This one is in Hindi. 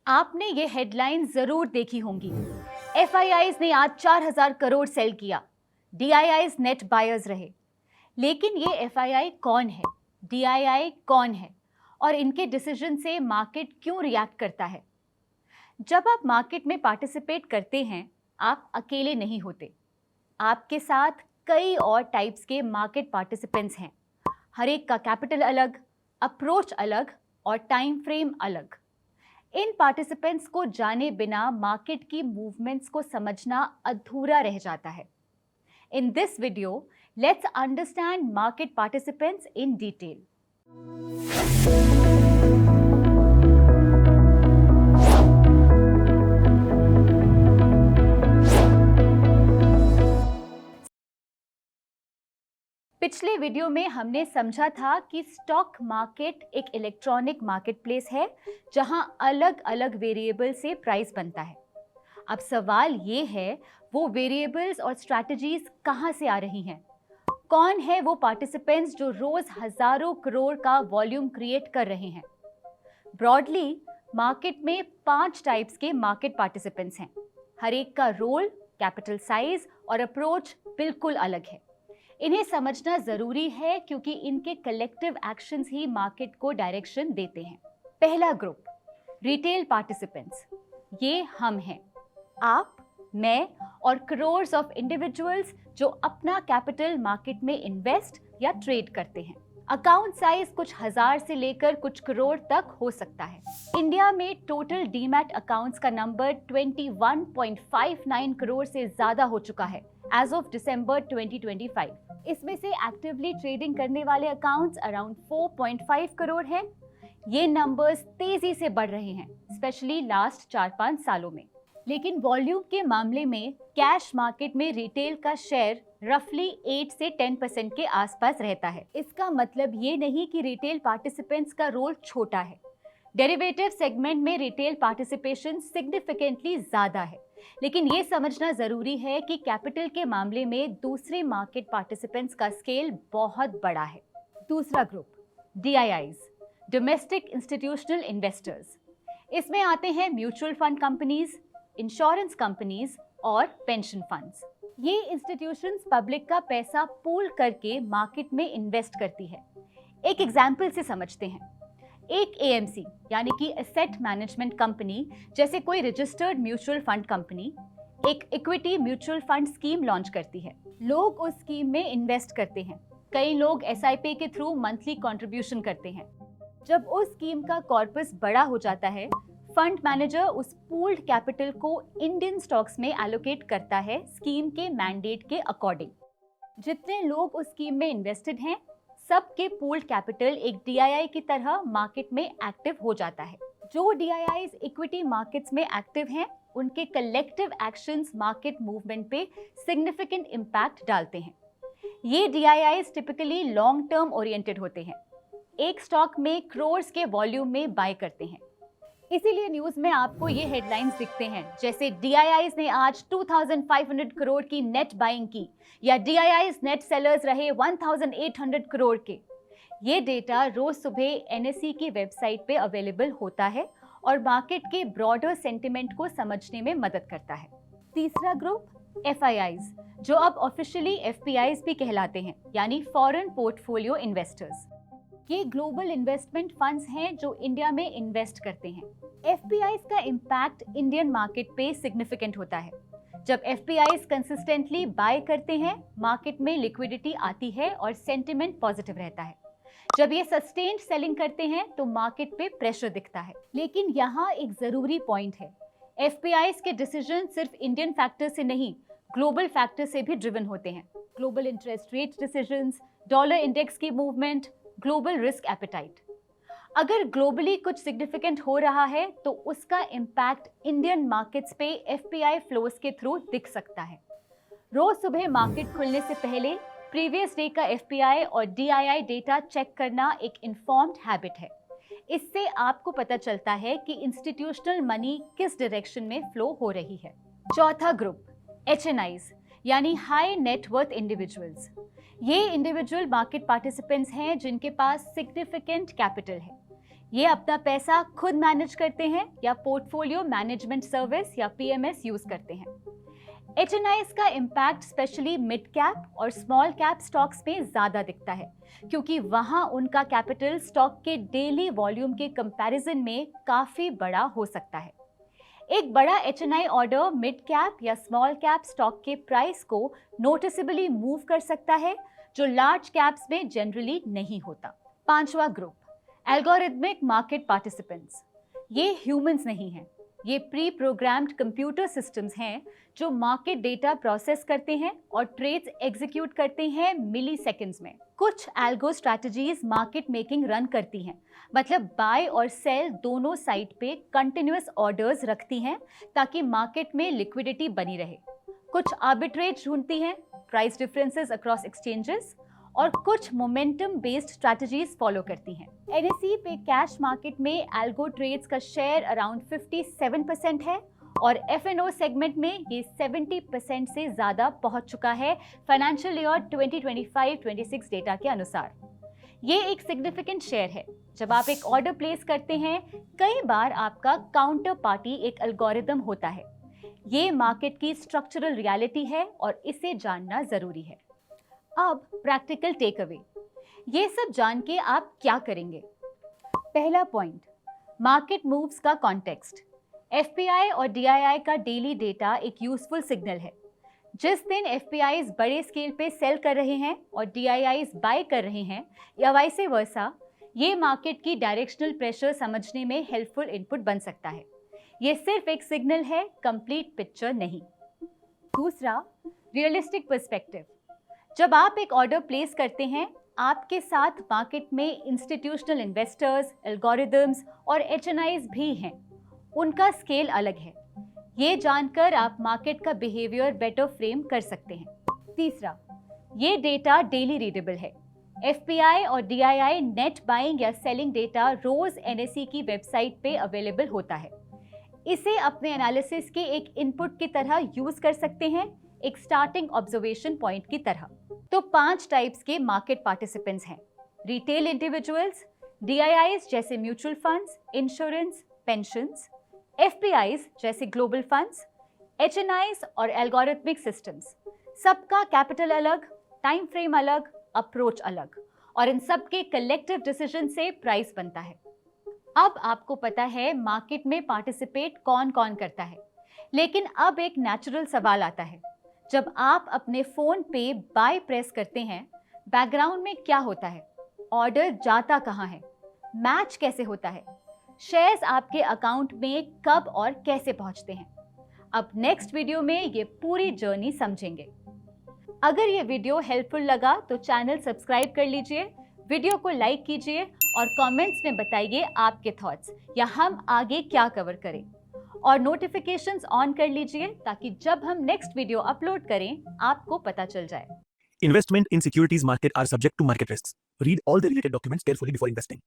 आपने ये हेडलाइन जरूर देखी होंगी। FIIs ने आज 4000 करोड़ सेल किया, DIIs नेट बायर्स रहे। लेकिन ये FII कौन है, DII कौन है और इनके डिसीजन से मार्केट क्यों रिएक्ट करता है? जब आप मार्केट में पार्टिसिपेट करते हैं, आप अकेले नहीं होते। आपके साथ कई और टाइप्स के मार्केट पार्टिसिपेंट्स हैं। हर एक का कैपिटल अलग, अप्रोच अलग और टाइम फ्रेम अलग। इन पार्टिसिपेंट्स को जाने बिना मार्केट की मूवमेंट्स को समझना अधूरा रह जाता है। In this video, let's understand market participants in detail. पिछले वीडियो में हमने समझा था कि स्टॉक मार्केट एक इलेक्ट्रॉनिक मार्केटप्लेस है जहां अलग अलग वेरिएबल से प्राइस बनता है। अब सवाल ये है, वो वेरिएबल्स और स्ट्रैटेजीज कहां से आ रही हैं? कौन है वो पार्टिसिपेंट्स जो रोज हजारों करोड़ का वॉल्यूम क्रिएट कर रहे हैं? ब्रॉडली मार्केट में 5 टाइप्स के मार्केट पार्टिसिपेंट्स हैं। हर एक का रोल, कैपिटल साइज और अप्रोच बिल्कुल अलग है। इन्हें समझना जरूरी है क्योंकि इनके कलेक्टिव एक्शंस ही मार्केट को डायरेक्शन देते हैं। पहला ग्रुप, रिटेल पार्टिसिपेंट्स। ये हम हैं, आप, मैं और करोड़्स ऑफ इंडिविजुअल्स जो अपना कैपिटल मार्केट में इन्वेस्ट या ट्रेड करते हैं। अकाउंट साइज कुछ हजार से लेकर कुछ करोड़ तक हो सकता है। इंडिया में टोटल डीमैट अकाउंट्स का नंबर 21.59 करोड़ से ज्यादा हो चुका है एज ऑफ दिसंबर 2025। इसमें से एक्टिवली ट्रेडिंग करने वाले अकाउंट्स अराउंड 4.5 करोड़ हैं। ये नंबर्स तेजी से बढ़ रहे हैं, स्पेशली लास्ट 4-5 सालों में। लेकिन वॉल्यूम के मामले में कैश मार्केट में रिटेल का शेयर रफली 8 से 10% के आसपास रहता है। इसका मतलब ये नहीं कि रिटेल पार्टिसिपेंट्स का रोल छोटा है। डेरिवेटिव सेगमेंट में रिटेल पार्टिसिपेशन सिग्निफिकेंटली ज्यादा है, लेकिन ये समझना जरूरी है कि कैपिटल के मामले में दूसरे मार्केट पार्टिसिपेंट्स का स्केल बहुत बड़ा है। दूसरा group, DIIs, domestic institutional investors. इसमें आते हैं mutual fund companies, insurance companies और पेंशन फंड्स। ये इंस्टीट्यूशंस पब्लिक का पैसा पूल करके मार्केट में इन्वेस्ट करती है। एक एग्जाम्पल से समझते हैं। एक AMC यानी कि एसेट मैनेजमेंट कंपनी जैसे कोई रजिस्टर्ड म्यूचुअल फंड कंपनी एक equity mutual fund scheme launch करती है। लोग उस स्कीम में इन्वेस्ट करते हैं। कई लोग SIP के थ्रू मंथली कंट्रीब्यूशन करते हैं। जब उस स्कीम का कॉर्पस बड़ा हो जाता है, फंड मैनेजर उस पूल्ड कैपिटल को इंडियन स्टॉक्स में एलोकेट करता है स्कीम के मैंडेट के अकॉर्डिंग। जितने लोग उस स्कीम में इन्वेस्टेड हैं, सबके पूल्ड कैपिटल एक DII की तरह मार्केट में एक्टिव हो जाता है। जो DIIs इक्विटी मार्केट्स में एक्टिव हैं, उनके कलेक्टिव एक्शंस मार्केट मूवमेंट पे सिग्निफिकेंट इम्पैक्ट डालते हैं। ये DIIs typically long term oriented होते हैं। एक स्टॉक में क्रोर्स के वॉल्यूम में बाय करते हैं। इसीलिए न्यूज में आपको ये हेडलाइंस दिखते हैं, जैसे DIIs ने आज 2500 करोड़ की नेट बाइंग की या DIIs नेट सेलर्स रहे 1800 करोड़ के। ये डेटा रोज सुबह NSE की वेबसाइट पे अवेलेबल होता है और मार्केट के ब्रॉडर सेंटिमेंट को समझने में मदद करता है। तीसरा ग्रुप, FIIs, जो अब ऑफिशियली FPIs भी कहलाते हैं, यानी फॉरेन पोर्टफोलियो इन्वेस्टर्स। ये ग्लोबल इन्वेस्टमेंट फंड्स हैं जो इंडिया में इन्वेस्ट करते हैं। FPIs का इम्पैक्ट इंडियन मार्केट पे सिग्निफिकेंट होता है। जब FPIs कंसिस्टेंटली बाय करते हैं, मार्केट में लिक्विडिटी आती है और सेंटिमेंट पॉजिटिव रहता है। जब ये सस्टेन्ड सेलिंग करते हैं तो मार्केट पे प्रेशर दिखता है। लेकिन यहाँ एक जरूरी पॉइंट है, FPIs के डिसीजन सिर्फ इंडियन फैक्टर से नहीं, ग्लोबल फैक्टर से भी ड्रिवन होते हैं। Global interest rate decisions, dollar index की मूवमेंट, ग्लोबल रिस्क एपेटाइट। अगर ग्लोबली कुछ सिग्निफिकेंट हो रहा है तो उसका इम्पैक्ट इंडियन मार्केट्स पे FPI फ्लोस के थ्रू दिख सकता है। रोज सुबह मार्केट खुलने से पहले प्रीवियस डे का FPI और DII डेटा चेक करना एक इन्फॉर्म्ड हैबिट है। इससे आपको पता चलता है कि इंस्टीट्यूशनल मनी किस डायरेक्शन में फ्लो हो रही है। चौथा ग्रुप, HNIs, यानी हाई नेटवर्थ इंडिविजुअल्स। ये इंडिविजुअल मार्केट पार्टिसिपेंट्स हैं जिनके पास सिग्निफिकेंट कैपिटल है। ये अपना पैसा खुद मैनेज करते हैं या पोर्टफोलियो मैनेजमेंट सर्विस या पीएमएस यूज करते हैं। HNIs का इम्पैक्ट स्पेशली मिड कैप और स्मॉल कैप स्टॉक्स में ज्यादा दिखता है, क्योंकि वहां उनका कैपिटल स्टॉक के डेली वॉल्यूम के कंपैरिजन में काफी बड़ा हो सकता है। एक बड़ा HNI ऑर्डर मिड कैप या स्मॉल कैप स्टॉक के प्राइस को नोटिसेबली मूव कर सकता है, जो लार्ज कैप्स में जनरली नहीं होता। पांचवा ग्रुप, एल्गोरिथमिक मार्केट पार्टिसिपेंट्स। ये ह्यूमंस नहीं हैं, ये प्री प्रोग्राम्ड कंप्यूटर सिस्टम्स हैं जो मार्केट डेटा प्रोसेस करते हैं और ट्रेड्स एग्जीक्यूट करते हैं मिली सेकेंड्स में। कुछ algo strategies market making run करती हैं, मतलब बाय और सेल दोनों साइड पे कंटिन्यूअस ऑर्डर्स रखती हैं ताकि मार्केट में लिक्विडिटी बनी रहे। कुछ आर्बिट्रेज ढूंढती हैं, प्राइस डिफरेंसेस अक्रॉस एक्सचेंजेस, और कुछ मोमेंटम बेस्ड स्ट्रैटेजीज फॉलो करती हैं। NSE पे कैश मार्केट में एल्गो ट्रेड्स का शेयर अराउंड 57% है और FNO सेगमेंट में ये 70% से ज्यादा पहुंच चुका है फाइनेंशियल ईयर 2025-26 डेटा के अनुसार। ये एक सिग्निफिकेंट शेयर है। जब आप एक ऑर्डर प्लेस करते हैं, कई बार आपका काउंटर पार्टी एक एल्गोरिदम होता है। ये मार्केट की स्ट्रक्चरल रियलिटी है और इसे जानना जरूरी है। अब प्रैक्टिकल टेक अवे, ये सब जान के आप क्या करेंगे? पहला पॉइंट, मार्केट मूव्स का कॉन्टेक्स्ट। FPI और DII का डेली डेटा एक यूजफुल सिग्नल है। जिस दिन FPIs बड़े स्केल पे सेल कर रहे हैं और DIIs बाय कर रहे हैं या वाइसे वर्सा, ये मार्केट की डायरेक्शनल प्रेशर समझने में हेल्पफुल इनपुट बन सकता है। ये सिर्फ एक सिग्नल है, कंप्लीट पिक्चर नहीं। दूसरा, रियलिस्टिक पर्सपेक्टिव। जब आप एक ऑर्डर प्लेस करते हैं, आपके साथ मार्केट में इंस्टीट्यूशनल इन्वेस्टर्स, एल्गोरिदम्स और HNIs भी हैं। उनका स्केल अलग है। ये जानकर आप मार्केट का बिहेवियर बेटर फ्रेम कर सकते हैं। तीसरा, ये डेटा डेली रीडेबल है। FPI और DII नेट बाइंग या सेलिंग डेटा रोज NSE की वेबसाइट पे अवेलेबल होता है। इसे अपने एनालिसिस के एक इनपुट की तरह यूज कर सकते हैं, एक स्टार्टिंग ऑब्जर्वेशन पॉइंट की तरह। तो 5 टाइप्स के मार्केट पार्टिसिपेंट्स हैं। रिटेल इंडिविजुअल्स, DIIs जैसे mutual funds, insurance, pensions, FPIs जैसे ग्लोबल फंड्स, HNIs और एल्गोरिथमिक सिस्टम्स। सबका कैपिटल अलग, टाइम फ्रेम अलग, अप्रोच अलग, और इन सब के कलेक्टिव डिसीजन से प्राइस बनता है। अब आपको पता है मार्केट में पार्टिसिपेट कौन कौन करता है, लेकिन अब एक नेचुरल सवाल आता है। जब आप अपने फोन पे बाय प्रेस करते हैं, बैकग्राउंड में क्या होता है? ऑर्डर जाता कहाँ है? मैच कैसे होता है? शेयर्स आपके अकाउंट में कब और कैसे पहुंचते हैं? अब नेक्स्ट वीडियो में ये पूरी जर्नी समझेंगे। अगर ये वीडियो हेल्पफुल लगा तो चैनल सब्सक्राइब कर लीजिए, वीडियो को लाइक कीजिए और कमेंट्स में बताइए आपके थॉट्स या हम आगे क्या कवर करें। और नोटिफिकेशंस ऑन कर लीजिए ताकि जब हम नेक्स्ट वीडियो अपलोड करें आपको पता चल जाए। Investment in securities market are subject to market risks. Read all the related documents carefully before investing.